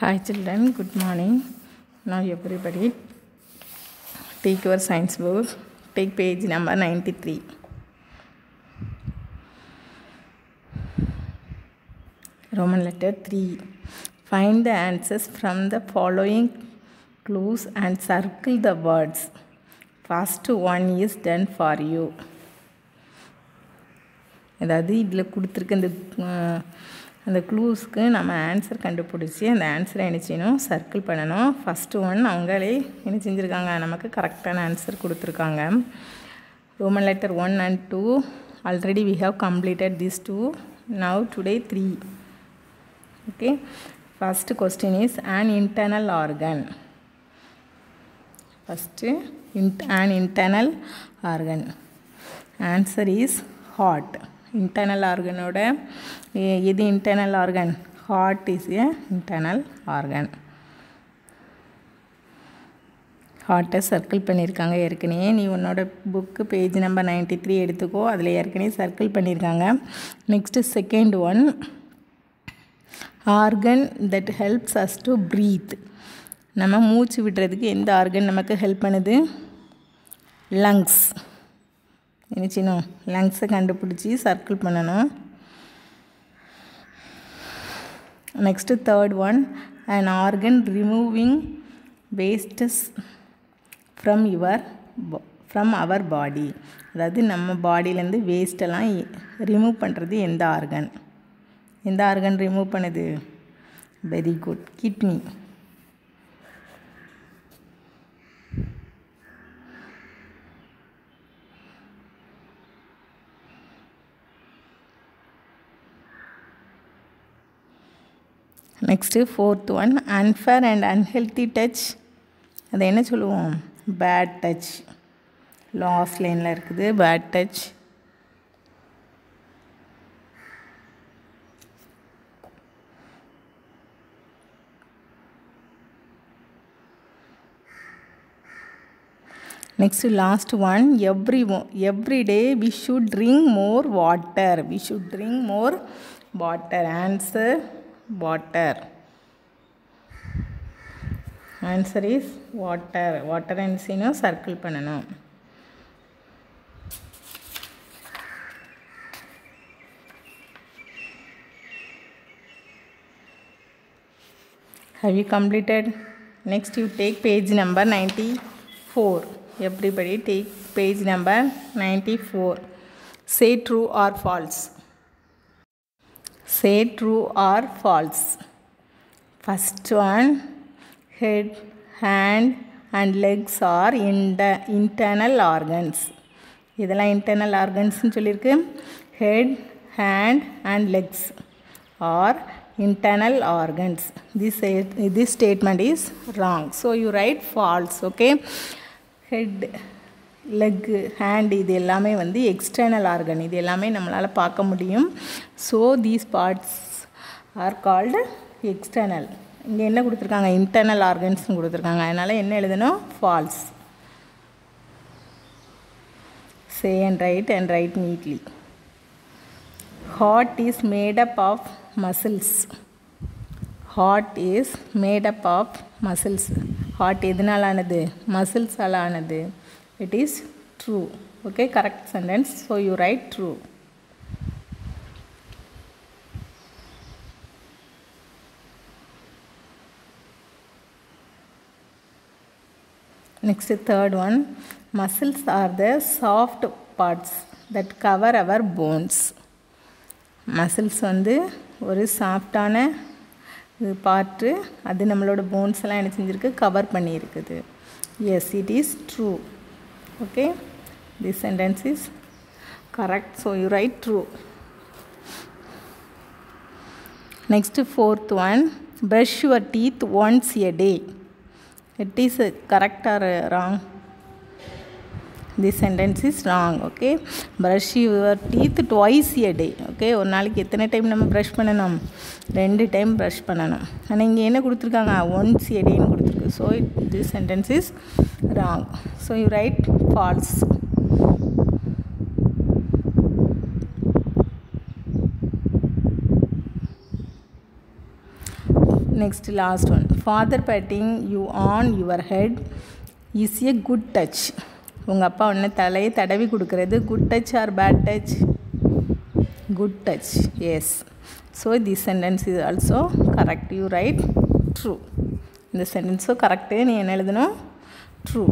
Hi children, good morning. Now everybody take your science book, take page number 93. Roman letter 3. Find the answers from the following clues and circle the words. First one is done for you. அதாவது இதில் கொடுத்துருக்க அந்த க்ளூஸ்க்கு நம்ம answer கண்டுபிடிச்சி அந்த ஆன்சரை என்ன செய்யணும், சர்க்கிள் பண்ணணும். ஃபஸ்ட்டு ஒன் அவங்களே என்ன செஞ்சுருக்காங்க, நமக்கு கரெக்டான ஆன்சர் கொடுத்துருக்காங்க. Roman letter 1 and 2 already we have completed these two. Now today 3. Okay, first question is an internal organ. First an internal organ. Answer is heart. Internal organ oda edu internal organ, heart is a internal organ. heart circle பண்ணிருக்காங்க. ஏற்கனவே நீ உன்னோட book page number 93 எடுத்துக்கோ, அதுல ஏற்கனவே circle பண்ணிருக்காங்க. Next second one, organ that helps us to breathe. நம்ம மூச்சு விடுறதுக்கு எந்த ஆர்கன் நமக்கு ஹெல்ப் பண்ணுது? lungs. என்ன செய்யணும், லங்ஸை கண்டுபிடிச்சி சர்க்கிள் பண்ணணும். Next third one, an organ removing wastes from our body. அதாவது நம்ம பாடியிலேருந்து வேஸ்ட்டெல்லாம் ரிமூவ் பண்ணுறது எந்த ஆர்கன்? எந்த ஆர்கன் ரிமூவ் பண்ணுது? Very good, kidney. Next fourth one, unfair and unhealthy touch. அதை என்ன சொல்லுவோம்? Bad touch. லாஸ்ட் லைனில் இருக்குது bad touch. Next last one, every day we should drink more water. We should drink more water. Answer water. Answer is water. water and sino circle பண்ணனும். Have you completed? Next you take page number 94. Everybody take page number 94. Say true or false. Say true or false. First one, head, hand and legs are internal organs. இதெல்லாம் internal organs னு சொல்லிருக்கு. Head, hand and legs are internal organs. This statement is wrong. So you write false. Okay. Head, leg, hand இது எல்லாமே வந்து external organ. இது எல்லாமே நம்மளால் பார்க்க முடியும். So these parts are called external. இங்கே என்ன கொடுத்துருக்காங்க? இன்டர்னல் ஆர்கன்ஸ்னு கொடுத்துருக்காங்க. அதனால் என்ன எழுதணும்? False. Say and write neatly. Heart is made up of muscles. Heart is made up of muscles. Heart எதனால் ஆனது? மசில்ஸால் ஆனது. It is true. Okay, correct sentence. So you write true. Next third one, muscles are the soft parts that cover our bones. Muscles வந்து ஒரு சாஃப்டான part, அது நம்மளோட bones எல்லாம் என்ன செஞ்சிருக்கு? கவர் பண்ணியிருக்குது. Yes, it is true. Okay, this sentence is correct, so you write true. Next fourth one, brush your teeth once a day. It is correct or wrong? This sentence is wrong. Okay, brush your teeth twice a day. Okay, ஒரு நாளைக்கு எத்தனை time நம்ம brush பண்ணணும்? 2 time brush பண்ணணும். ஆனால் இங்கே என்ன கொடுத்துருக்காங்க? ஒன்ஸ் a day ன்னு கொடுத்துருக்கு. So this sentence is wrong. So you write false. next last one. Father patting you on your head is a good touch. உங்கள் அப்பா உன்னை தலையை தடவி கொடுக்கறது good touch or bad touch? Good touch. Yes. So this sentence is also correct. You write true. இந்த sentence correct. நீ என்ன எழுதணும்? True.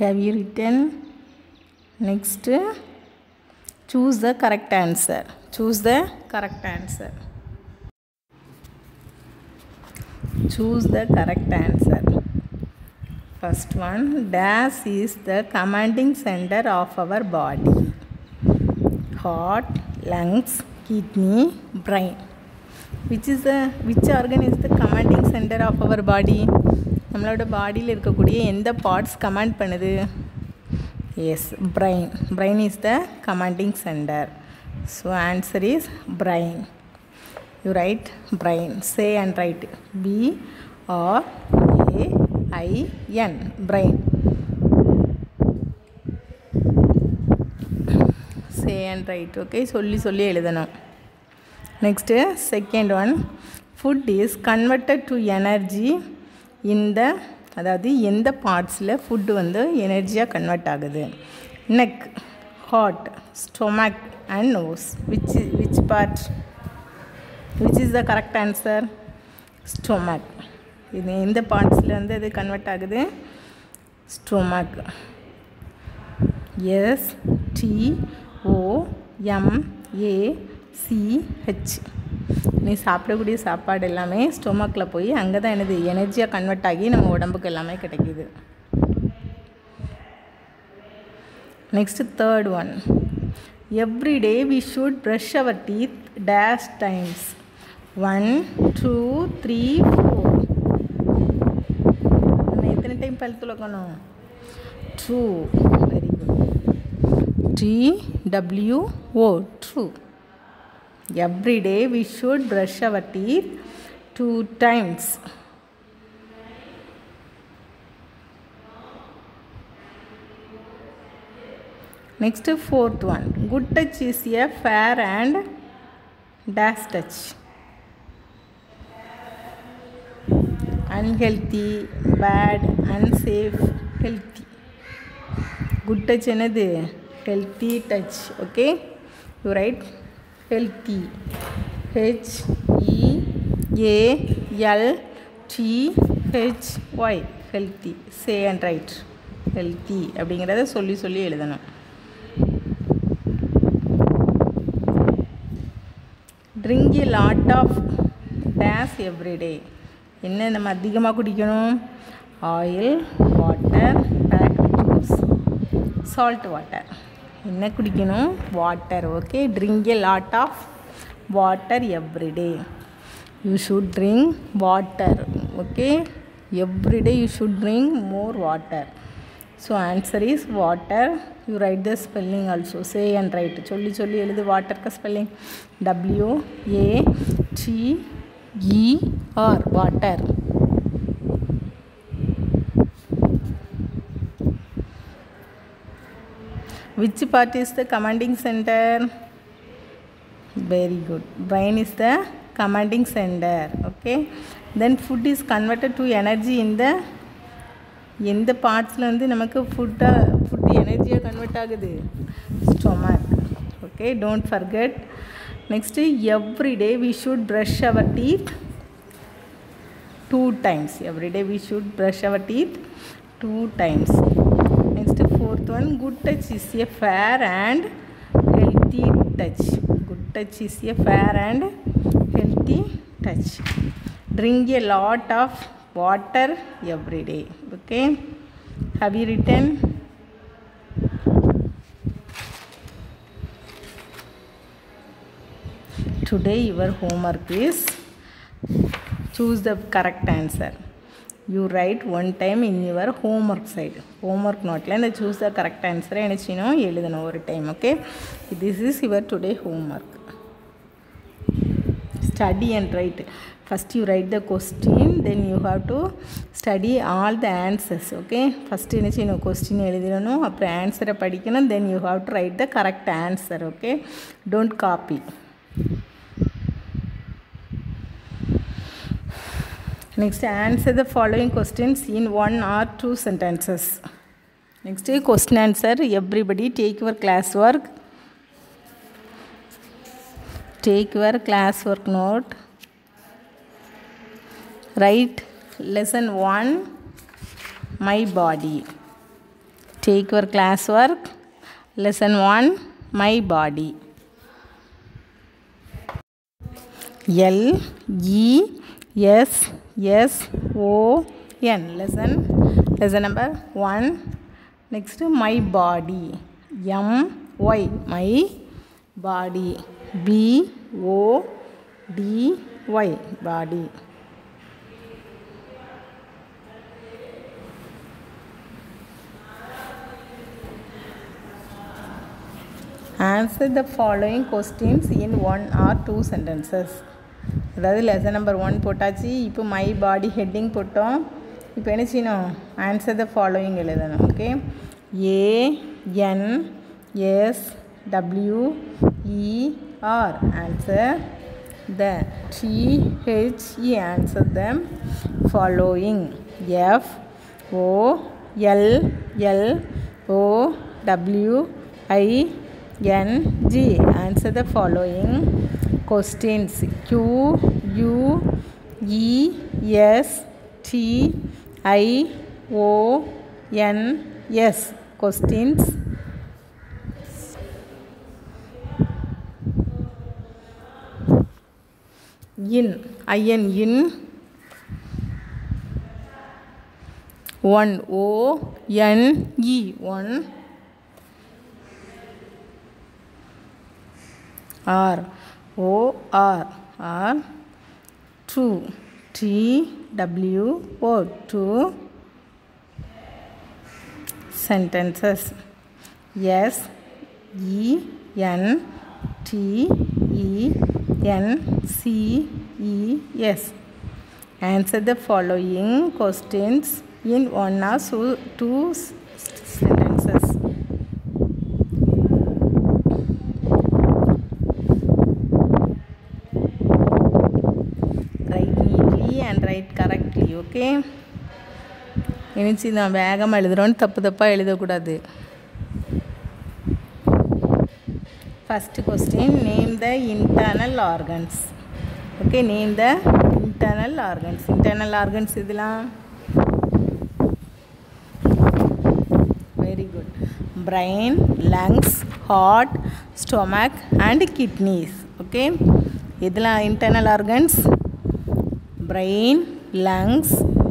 Have you written? Next, choose the correct answer. Choose the correct answer. Choose the correct answer. First one, dash is the commanding center of our body. Heart, lungs, kidney, brain. Which organ is the commanding center of our body? நம்மளோட பாடியில் இருக்கக்கூடிய எந்த parts command பண்ணுது? S, brain. Brain is the commanding centre. So answer is brain. You right brain. Say and right. BRAIN. Brain. Say and right. Okay, சொல்லி எழுதணும். Next second one, food is converted to energy அதாவது எந்த பார்ட்ஸில் food வந்து எனர்ஜியாக convert ஆகுது? Neck, heart, stomach and nose. Which part? Which is the correct answer? Stomach. இது எந்த பார்ட்ஸில் வந்து இது கன்வெர்ட் ஆகுது? ஸ்டொமக். STOMACH. நீ சாப்பிடக்கூடிய சாப்பாடு எல்லாமே ஸ்டொமக்கில் போய் அங்கே தான் என்னது எனர்ஜியாக கன்வெர்ட் ஆகி நம்ம உடம்புக்கு எல்லாமே கிடைக்கிது. Next third one, every day we should brush our teeth dash times. 1 2 3 4. நம்ம எத்தனை டைம் பல் துலக்கணும்? 2. Very good. TWO. True. Every day we should brush our teeth 2 times. Next, fourth one, good touch is a fair and dash touch. Unhealthy, bad, unsafe, healthy. Good touch என்னது? Healthy touch. Okay, you write healthy. HEALTHY. healthy. Say and write healthy அப்படிங்கிறத சொல்லி எழுதணும். Drink a lot of dash every day. என்ன நம்ம அதிகமாக குடிக்கணும்? Oil, water, packed juice, salt water. என்ன குடிக்கணும்? Water. Okay, drink a lot of water every day. You should drink water. Okay, every day you should drink more water. So answer is water. You write the spelling also. Say and write. சொல்லி எழுது வாட்டருக்கு spelling. WATER. Water. Which part is the commanding center? Very good. Brain is the commanding center. Okay. Then food is converted to energy in the எந்த பார்ட்ஸில் வந்து நமக்கு food எனர்ஜியாக convert ஆகுது? Stomach. Okay, don't forget. Next every day we should brush our teeth 2 times. Every day we should brush our teeth 2 times. Next, fourth one, good touch is a fair and healthy touch. Good touch is a fair and healthy touch. Drink a lot of water every day. Okay, have you written? Today your homework is choose the correct answer. You write one time in your homework side. Homework note la choose the correct answer enachino eludano one time. Okay, this is your today homework. Study and write. First you write the question, then you have to study all the answers. Okay, first you know question எழுதிரணும், அப்புறம் ஆன்சரை படிக்கணும், then you have to write the correct answer. Okay, don't copy. Next, answer the following questions in 1 or 2 sentences. Next, question answer. Everybody take your classwork. Take your classwork note. Write lesson 1, my body. Take your classwork. Lesson 1, my body. L-E-S-S-O-N. Lesson number 1. Next, my body. M-Y, my body. B-O-D-Y, body. Answer the following questions in 1 or 2 sentences. அதாவது lesson number 1 போட்டாச்சு. இப்போ my body heading போட்டோம். இப்போ என்ன செய்யணும்? Answer the following எழுதணும். Okay, A-N-S-W-E-R answer. The T-H-E answer them following. F-O-L-L-O-W-I-N-G answer the following questions. Q-U-E-S-T-I-O-N-S questions. In in 1 O-N-E 1 R O-R R 2 T-W-O 2 sentences. S-E-N-T-E-N-C-E-S answer the following questions in 1 or 2 sentences. Write neatly and write correctly. Okay, இனிச்சு நான் வேகமாக எழுதுகிறோன்னு தப்பாக எழுதக்கூடாது. First question, name the internal organs. Okay, name the internal organs. Internal organs இதெல்லாம் very good. Brain, lungs, heart, stomach and kidneys. Okay, இதெல்லாம் internal organs. Brain, lungs,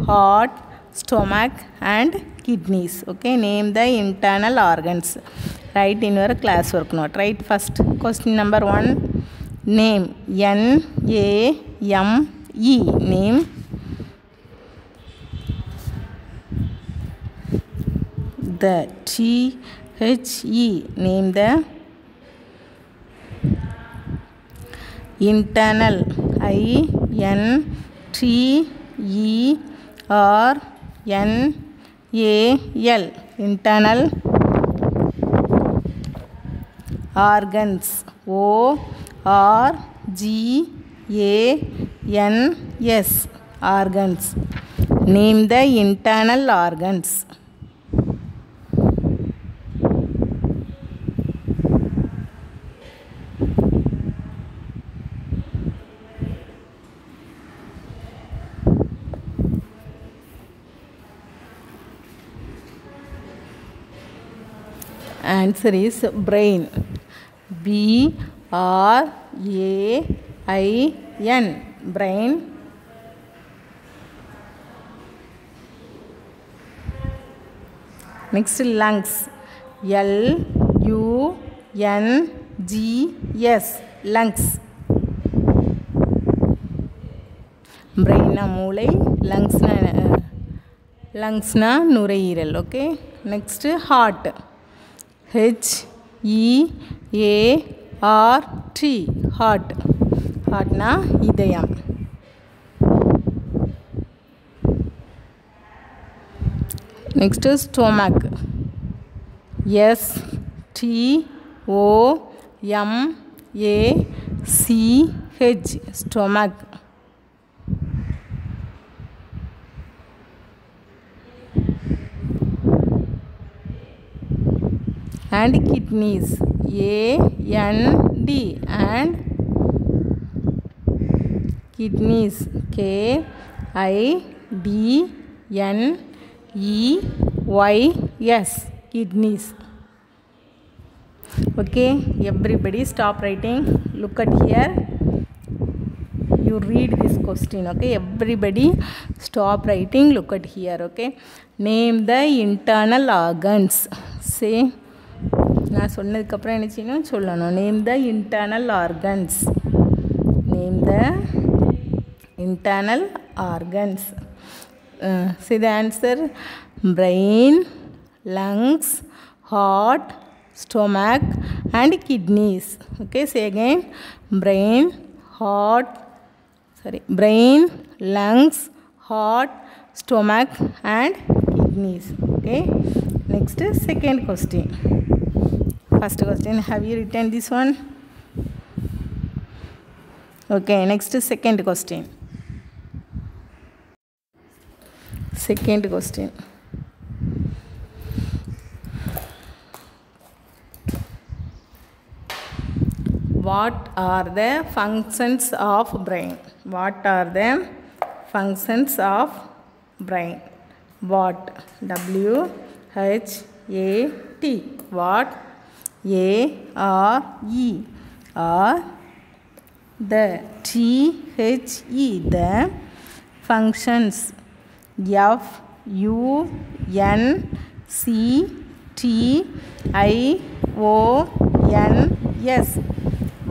heart, stomach and kidneys. Okay, name the internal organs. Write in your classwork note. Write first question number 1. Name. N-A-M-E. Name. The T-H-E. Name the internal. I-N-T-E-R-N-A-L. Internal organs. O-R-G-A-N-S. organs. Name the internal organs. Answer is brain. B-R-A-I-N. brain. Next, lungs. L-U-N-G-S. lungs. brain na மூளை, lungs na நுரையீரல். Okay, next, heart. H-E-A-R-T. heart. heart na இதயம். Next is stomach. STOMACH, stomach. And kidneys, AND, and kidneys, KIDNEYS, kidneys. Okay, everybody stop writing. Look at here. You read this question. Okay, everybody stop writing. Look at here. Okay, name the internal organs. Say, நான் சொன்னதுக்கப்புறம் என்ன செய்யணும் சொல்லணும். Name the internal organs. Name the internal organs. See the answer. Brain, lungs, heart, stomach, and kidneys. Okay, say again. Brain, lungs, heart, stomach, and kidneys. Okay, next is second question. First question, have you written this one? Okay, next is second question. Second question. What are the functions of brain? What are the functions of brain? What? WHAT. What? ARE. Or the THE. The functions. FUNCTIONS.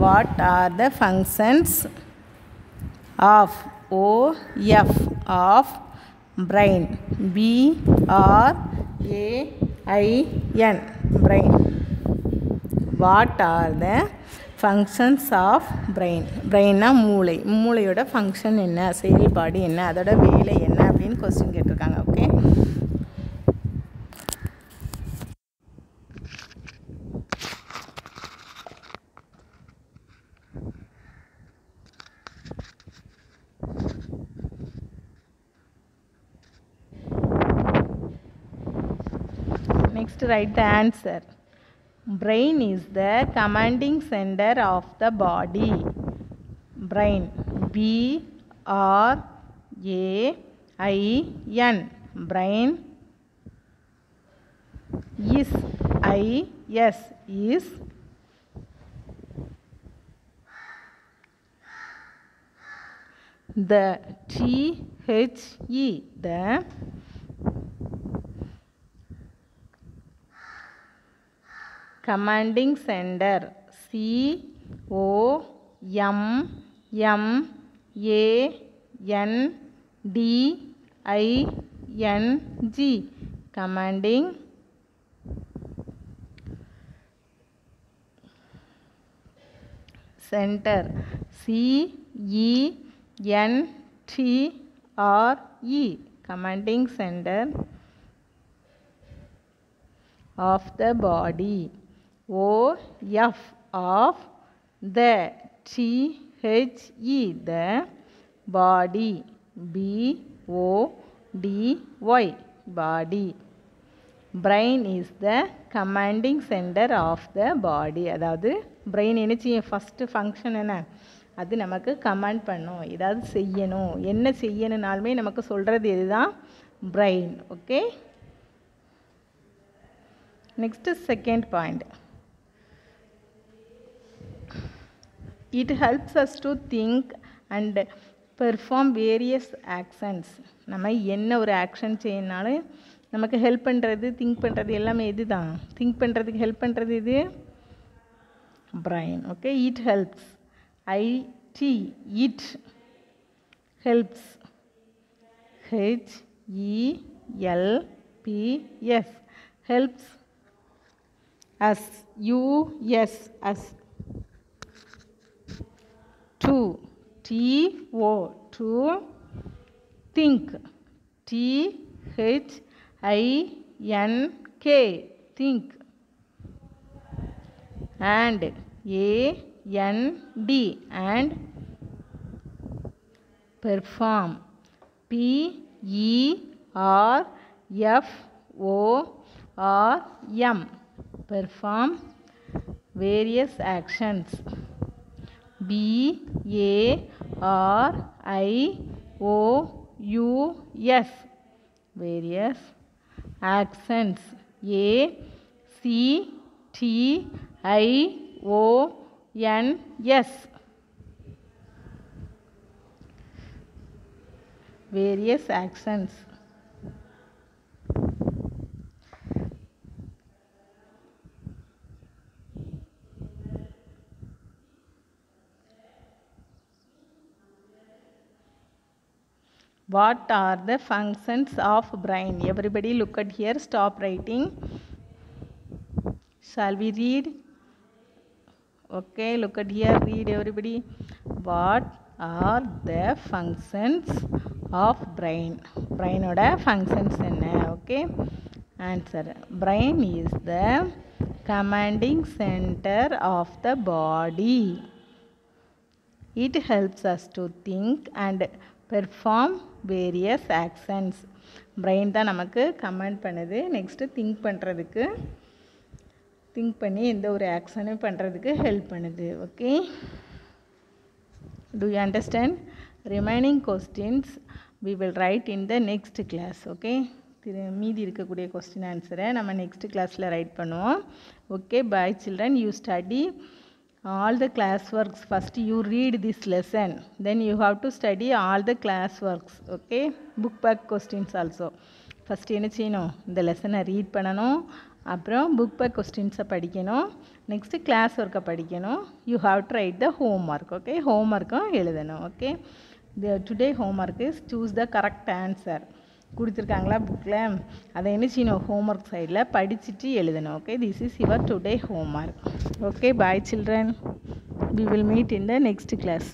What are the functions of brain? BRAIN, brain. What are the functions of brain? Brain மூளை. மூளையோட function என்ன, செயல்பாடு என்ன, அதோட வேலை என்ன அப்படின்னு question கேட்டிருக்காங்க. Okay, next write the answer. Brain is the commanding center of the body. Brain, BRAIN. Brain is the THE, the commanding center. COMMANDING, commanding center. CENTRE, commanding center of the body. OF, of the THE, the body. BODY, body. Brain is the commanding center of the body. அதாவது brain என்ன செய்யும், first function என்ன, அது நமக்கு command பண்ணும், ஏதாவது செய்யணும், என்ன செய்யணுனாலுமே நமக்கு சொல்கிறது இதுதான் brain. Okay, next second point. It helps us to think and perform various actions. நம்ம என்ன ஒரு ஆக்ஷன் செய்யணுனாலும் நமக்கு ஹெல்ப் பண்ணுறது, திங்க் பண்ணுறது எல்லாமே இது தான். திங்க் பண்ணுறதுக்கு ஹெல்ப் பண்ணுறது இது brain. Okay, it helps. It helps. HELPS, helps us. US, to TO, to think. THINK, think. And and perform. perform. Perform various actions. various various accents. actions. various accents. What are the functions of brain? Everybody look at here. Stop writing. Shall we read? Okay, look at here. Read everybody. What are the functions of brain? Brain oda functions enna? Okay. Answer. Brain is the commanding center of the body. It helps us to think and perform various actions. Brain தான் நமக்கு command பண்ணுது. Next think பண்ணி எந்த ஒரு ஆக்ஷனும் பண்ணுறதுக்கு help பண்ணுது. Okay, do you understand? Remaining questions we will write in the next class. Okay, மீதி இருக்கக்கூடிய கொஸ்டின் ஆன்சரை நம்ம நெக்ஸ்ட் கிளாஸில் ரைட் பண்ணுவோம். Okay, bye children. You study all the class works. First you read this lesson, then you have to study all the class works. Okay, book back questions also. First என்ன செய்யணும், இந்த லெசனை read பண்ணணும், அப்புறம் book back கொஸ்டின்ஸை படிக்கணும், next class ஒர்க்கை படிக்கணும். You have to right the home work. Okay, home ஒர்க்கும் எழுதணும். Okay, today home work is choose the correct answer. கொடுத்துருக்காங்களா புக்கில், அதை என்ன செய்யணும், ஹோம் ஒர்க் சைடில் படிச்சுட்டு எழுதணும். Okay, this is your today home work. Okay, bye children. We will meet in the next class.